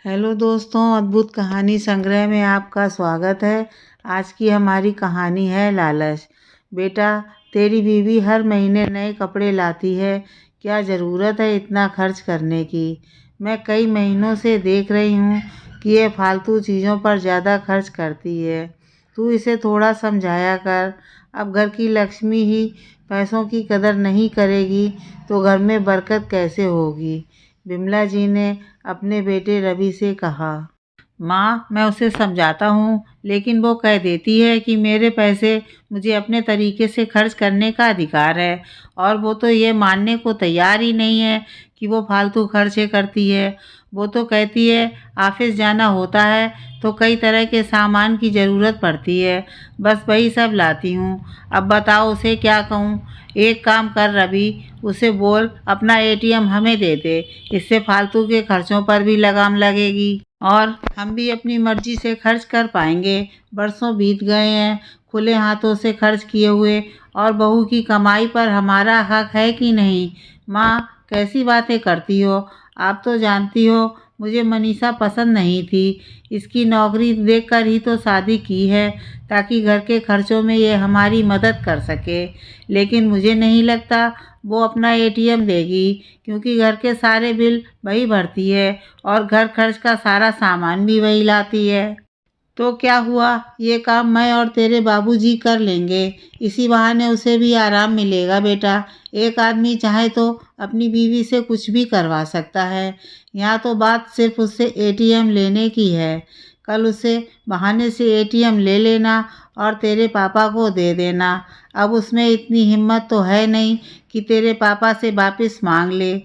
Hello दोस्तों, अद्भुत कहानी संग्रह में आपका स्वागत है। आज की हमारी कहानी है लालच। बेटा, तेरी बीवी हर महीने नए कपड़े लाती है, क्या ज़रूरत है इतना खर्च करने की। मैं कई महीनों से देख रही हूँ कि ये फालतू चीज़ों पर ज़्यादा खर्च करती है। तू इसे थोड़ा समझाया कर। अब घर की लक्ष्मी ही पैसों की कदर नहीं करेगी तो घर में बरकत कैसे होगी। विमला जी ने अपने बेटे रवि से कहा। माँ, मैं उसे समझाता हूँ लेकिन वो कह देती है कि मेरे पैसे मुझे अपने तरीके से खर्च करने का अधिकार है, और वो तो ये मानने को तैयार ही नहीं है कि वो फालतू खर्चे करती है। वो तो कहती है ऑफिस जाना होता है तो कई तरह के सामान की ज़रूरत पड़ती है, बस वही सब लाती हूँ। अब बताओ उसे क्या कहूँ। एक काम कर रवि, उसे बोल अपना एटीएम हमें दे दे, इससे फालतू के खर्चों पर भी लगाम लगेगी और हम भी अपनी मर्जी से खर्च कर पाएंगे। बरसों बीत गए हैं खुले हाथों से खर्च किए हुए, और बहू की कमाई पर हमारा हक है कि नहीं। माँ, कैसी बातें करती हो। आप तो जानती हो मुझे मनीषा पसंद नहीं थी। इसकी नौकरी देखकर ही तो शादी की है ताकि घर के खर्चों में ये हमारी मदद कर सके, लेकिन मुझे नहीं लगता वो अपना एटीएम देगी, क्योंकि घर के सारे बिल वही भरती है और घर खर्च का सारा सामान भी वही लाती है। तो क्या हुआ, ये काम मैं और तेरे बाबूजी कर लेंगे। इसी बहाने उसे भी आराम मिलेगा। बेटा, एक आदमी चाहे तो अपनी बीवी से कुछ भी करवा सकता है। यहाँ तो बात सिर्फ उससे एटीएम लेने की है। कल उसे बहाने से एटीएम ले लेना और तेरे पापा को दे देना। अब उसमें इतनी हिम्मत तो है नहीं कि तेरे पापा से वापस मांग ले।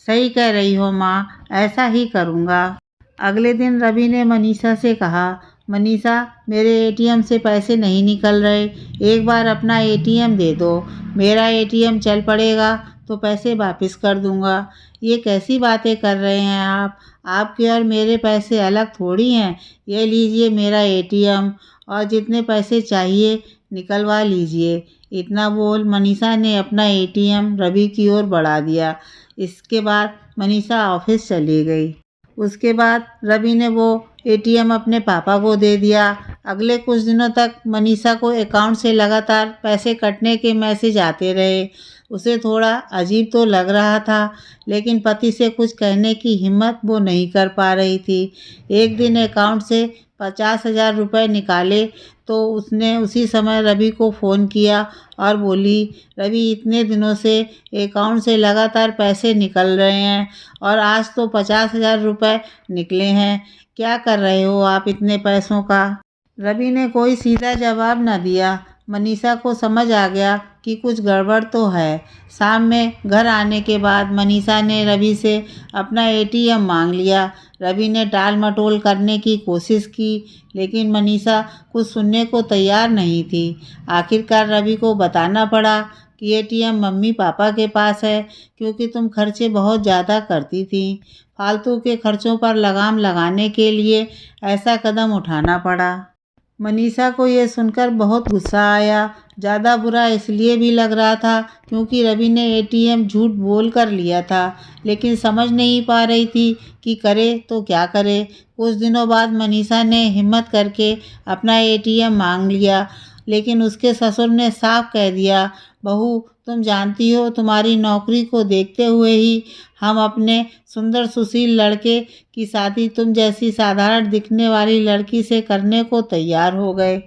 सही कह रही हो माँ, ऐसा ही करूँगा। अगले दिन रवि ने मनीषा से कहा, मनीषा, मेरे एटीएम से पैसे नहीं निकल रहे, एक बार अपना एटीएम दे दो। मेरा एटीएम चल पड़ेगा तो पैसे वापस कर दूंगा। ये कैसी बातें कर रहे हैं आप। आपके और मेरे पैसे अलग थोड़ी हैं। ये लीजिए मेरा एटीएम, और जितने पैसे चाहिए निकलवा लीजिए। इतना बोल मनीषा ने अपना एटीएम रवि की ओर बढ़ा दिया। इसके बाद मनीषा ऑफिस चली गई। उसके बाद रवि ने वो एटीएम अपने पापा को दे दिया। अगले कुछ दिनों तक मनीषा को अकाउंट से लगातार पैसे कटने के मैसेज आते रहे। उसे थोड़ा अजीब तो लग रहा था, लेकिन पति से कुछ कहने की हिम्मत वो नहीं कर पा रही थी। एक दिन अकाउंट से 50,000 रुपये निकाले तो उसने उसी समय रवि को फ़ोन किया और बोली, रवि, इतने दिनों से अकाउंट से लगातार पैसे निकल रहे हैं और आज तो 50,000 रुपये निकले हैं। क्या कर रहे हो आप इतने पैसों का। रवि ने कोई सीधा जवाब न दिया। मनीषा को समझ आ गया कि कुछ गड़बड़ तो है। शाम में घर आने के बाद मनीषा ने रवि से अपना एटीएम मांग लिया। रवि ने टाल मटोल करने की कोशिश की, लेकिन मनीषा कुछ सुनने को तैयार नहीं थी। आखिरकार रवि को बताना पड़ा कि एटीएम मम्मी पापा के पास है, क्योंकि तुम खर्चे बहुत ज़्यादा करती थी। फालतू के खर्चों पर लगाम लगाने के लिए ऐसा कदम उठाना पड़ा। मनीषा को ये सुनकर बहुत गुस्सा आया। ज़्यादा बुरा इसलिए भी लग रहा था क्योंकि रवि ने एटीएम झूठ बोल कर लिया था, लेकिन समझ नहीं पा रही थी कि करे तो क्या करे। कुछ दिनों बाद मनीषा ने हिम्मत करके अपना एटीएम मांग लिया, लेकिन उसके ससुर ने साफ कह दिया, बहू, तुम जानती हो तुम्हारी नौकरी को देखते हुए ही हम अपने सुंदर सुशील लड़के की शादी तुम जैसी साधारण दिखने वाली लड़की से करने को तैयार हो गए।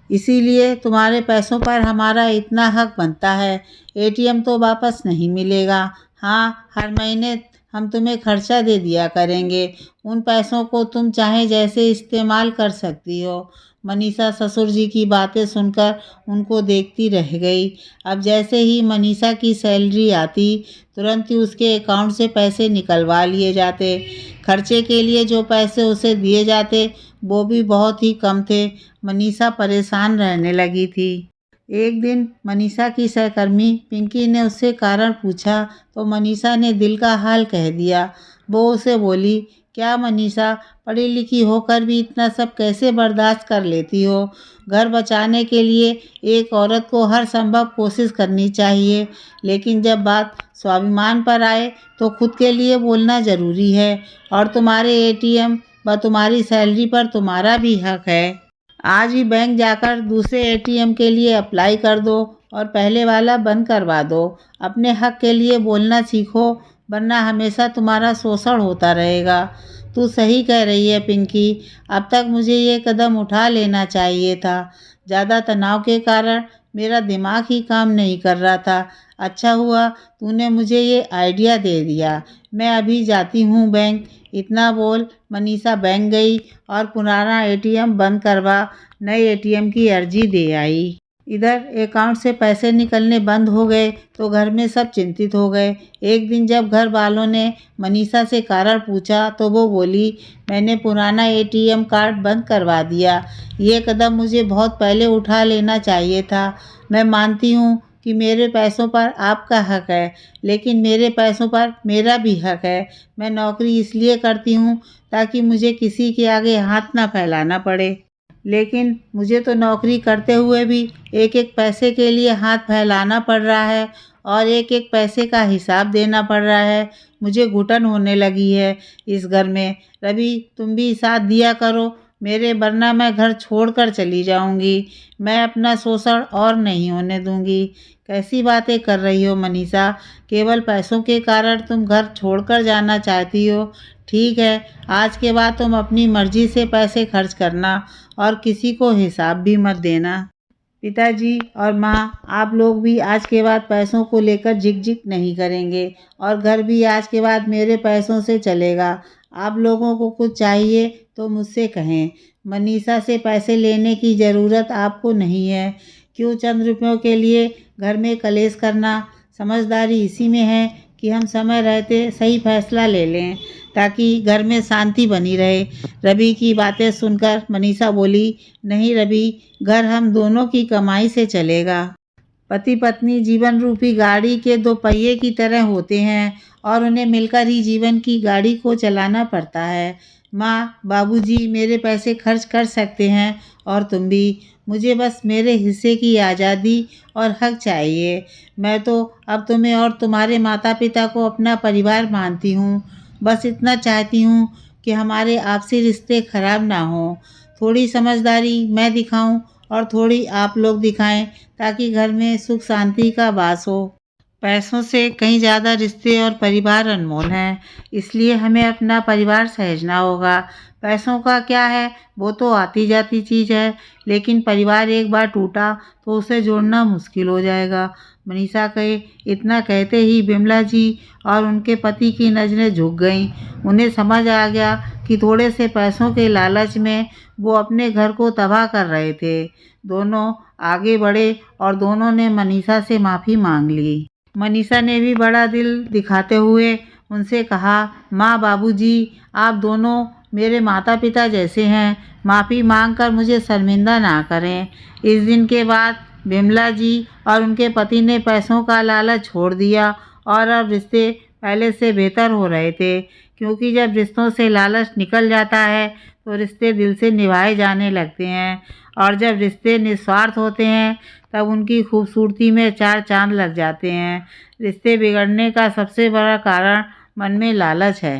इसीलिए तुम्हारे पैसों पर हमारा इतना हक बनता है। एटीएम तो वापस नहीं मिलेगा। हाँ, हर महीने हम तुम्हें खर्चा दे दिया करेंगे। उन पैसों को तुम चाहे जैसे इस्तेमाल कर सकती हो। मनीषा ससुर जी की बातें सुनकर उनको देखती रह गई। अब जैसे ही मनीषा की सैलरी आती, तुरंत ही उसके अकाउंट से पैसे निकलवा लिए जाते। खर्चे के लिए जो पैसे उसे दिए जाते वो भी बहुत ही कम थे। मनीषा परेशान रहने लगी थी। एक दिन मनीषा की सहकर्मी पिंकी ने उससे कारण पूछा तो मनीषा ने दिल का हाल कह दिया। वो उसे बोली, क्या मनीषा, पढ़ी लिखी होकर भी इतना सब कैसे बर्दाश्त कर लेती हो? घर बचाने के लिए एक औरत को हर संभव कोशिश करनी चाहिए, लेकिन जब बात स्वाभिमान पर आए तो खुद के लिए बोलना ज़रूरी है। और तुम्हारे एटीएम व तुम्हारी सैलरी पर तुम्हारा भी हक है। आज ही बैंक जाकर दूसरे एटीएम के लिए अप्लाई कर दो और पहले वाला बंद करवा दो। अपने हक के लिए बोलना सीखो, वरना हमेशा तुम्हारा शोषण होता रहेगा। तू सही कह रही है पिंकी, अब तक मुझे ये कदम उठा लेना चाहिए था। ज़्यादा तनाव के कारण मेरा दिमाग ही काम नहीं कर रहा था। अच्छा हुआ तूने मुझे ये आइडिया दे दिया। मैं अभी जाती हूँ बैंक। इतना बोल मनीषा बैंक गई और पुराना एटीएम बंद करवा नए एटीएम की अर्जी दे आई। इधर अकाउंट से पैसे निकलने बंद हो गए तो घर में सब चिंतित हो गए। एक दिन जब घर वालों ने मनीषा से कारण पूछा तो वो बोली, मैंने पुराना एटीएम कार्ड बंद करवा दिया। ये कदम मुझे बहुत पहले उठा लेना चाहिए था। मैं मानती हूँ कि मेरे पैसों पर आपका हक है, लेकिन मेरे पैसों पर मेरा भी हक है। मैं नौकरी इसलिए करती हूँ ताकि मुझे किसी के आगे हाथ ना फैलाना पड़े, लेकिन मुझे तो नौकरी करते हुए भी एक एक पैसे के लिए हाथ फैलाना पड़ रहा है और एक एक पैसे का हिसाब देना पड़ रहा है। मुझे घुटन होने लगी है इस घर में। रवि, तुम भी साथ दिया करो मेरे, वरना मैं घर छोड़कर चली जाऊंगी। मैं अपना शोषण और नहीं होने दूंगी। कैसी बातें कर रही हो मनीषा? केवल पैसों के कारण तुम घर छोड़कर जाना चाहती हो? ठीक है, आज के बाद तुम अपनी मर्जी से पैसे खर्च करना और किसी को हिसाब भी मत देना। पिताजी और माँ, आप लोग भी आज के बाद पैसों को लेकर झिकझिक नहीं करेंगे और घर भी आज के बाद मेरे पैसों से चलेगा। आप लोगों को कुछ चाहिए तो मुझसे कहें। मनीषा से पैसे लेने की ज़रूरत आपको नहीं है। क्यों चंद रुपयों के लिए घर में कलेश करना? समझदारी इसी में है कि हम समय रहते सही फैसला ले लें ताकि घर में शांति बनी रहे। रवि की बातें सुनकर मनीषा बोली, नहीं रवि, घर हम दोनों की कमाई से चलेगा। पति पत्नी जीवन रूपी गाड़ी के दो पहिए की तरह होते हैं और उन्हें मिलकर ही जीवन की गाड़ी को चलाना पड़ता है। माँ, बाबूजी मेरे पैसे खर्च कर सकते हैं और तुम भी। मुझे बस मेरे हिस्से की आज़ादी और हक चाहिए। मैं तो अब तुम्हें और तुम्हारे माता पिता को अपना परिवार मानती हूँ। बस इतना चाहती हूँ कि हमारे आपसी रिश्ते खराब ना हों। थोड़ी समझदारी मैं दिखाऊं और थोड़ी आप लोग दिखाएं ताकि घर में सुख शांति का वास हो। पैसों से कहीं ज़्यादा रिश्ते और परिवार अनमोल हैं, इसलिए हमें अपना परिवार सहेजना होगा। पैसों का क्या है, वो तो आती जाती चीज़ है, लेकिन परिवार एक बार टूटा तो उसे जोड़ना मुश्किल हो जाएगा। मनीषा के इतना कहते ही बिमला जी और उनके पति की नज़रें झुक गईं। उन्हें समझ आ गया कि थोड़े से पैसों के लालच में वो अपने घर को तबाह कर रहे थे। दोनों आगे बढ़े और दोनों ने मनीषा से माफ़ी मांग ली। मनीषा ने भी बड़ा दिल दिखाते हुए उनसे कहा, माँ, बाबूजी, आप दोनों मेरे माता पिता जैसे हैं। माफ़ी मांगकर मुझे शर्मिंदा ना करें। इस दिन के बाद बिमला जी और उनके पति ने पैसों का लालच छोड़ दिया और अब रिश्ते पहले से बेहतर हो रहे थे, क्योंकि जब रिश्तों से लालच निकल जाता है तो रिश्ते दिल से निभाए जाने लगते हैं और जब रिश्ते निस्वार्थ होते हैं तब उनकी खूबसूरती में चार चांद लग जाते हैं। रिश्ते बिगड़ने का सबसे बड़ा कारण मन में लालच है।